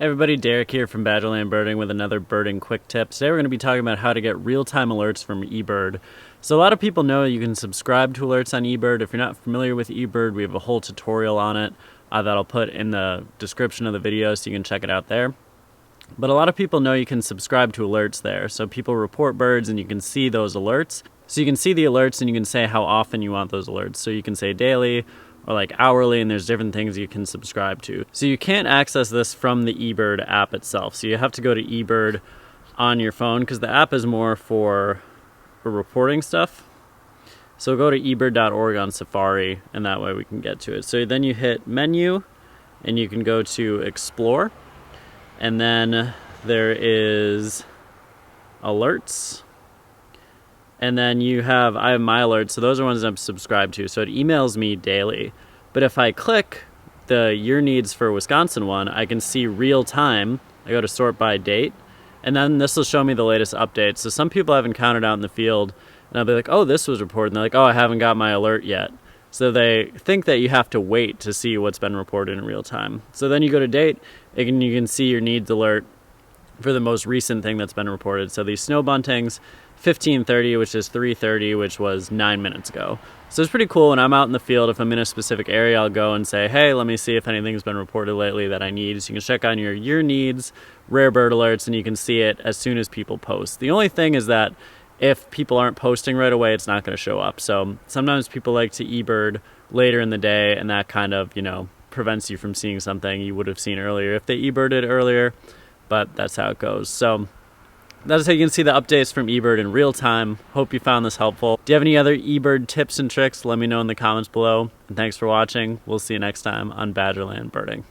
Hey everybody, Derek here from Badgerland Birding with another birding quick tip. Today we're going to be talking about how to get real-time alerts from eBird. So a lot of people know you can subscribe to alerts on eBird. If you're not familiar with eBird, we have a whole tutorial on it that I'll put in the description of the video so you can check it out there. But a lot of people know you can subscribe to alerts there. So people report birds and you can see those alerts. So you can see the alerts and you can say how often you want those alerts. So you can say daily, or like hourly, and there's different things you can subscribe to. So you can't access this from the eBird app itself. So you have to go to eBird on your phone because the app is more for reporting stuff. So go to ebird.org on Safari and that way we can get to it. So then you hit menu and you can go to explore, and then there is alerts. And then I have my alerts, so those are ones I'm subscribed to, so it emails me daily. But if I click the Your Needs for Wisconsin one, I can see real time. I go to sort by date, and then this will show me the latest updates. So some people I've encountered out in the field, and I'll be like, oh, this was reported, and they're like, oh, I haven't got my alert yet. So they think that you have to wait to see what's been reported in real time. So then you go to date, and you can see your needs alert for the most recent thing that's been reported. So these snow buntings, 15:30, which is 3:30, which was 9 minutes ago. So it's pretty cool when I'm out in the field. If I'm in a specific area, I'll go and say, hey, let me see if anything's been reported lately that I need. So you can check on your needs, rare bird alerts, and you can see it as soon as people post. The only thing is that if people aren't posting right away, it's not going to show up. So sometimes people like to eBird later in the day, and that kind of, prevents you from seeing something you would have seen earlier if they eBirded earlier, but that's how it goes. So that's how you can see the updates from eBird in real time. Hope you found this helpful. Do you have any other eBird tips and tricks? Let me know in the comments below. And thanks for watching. We'll see you next time on Badgerland Birding.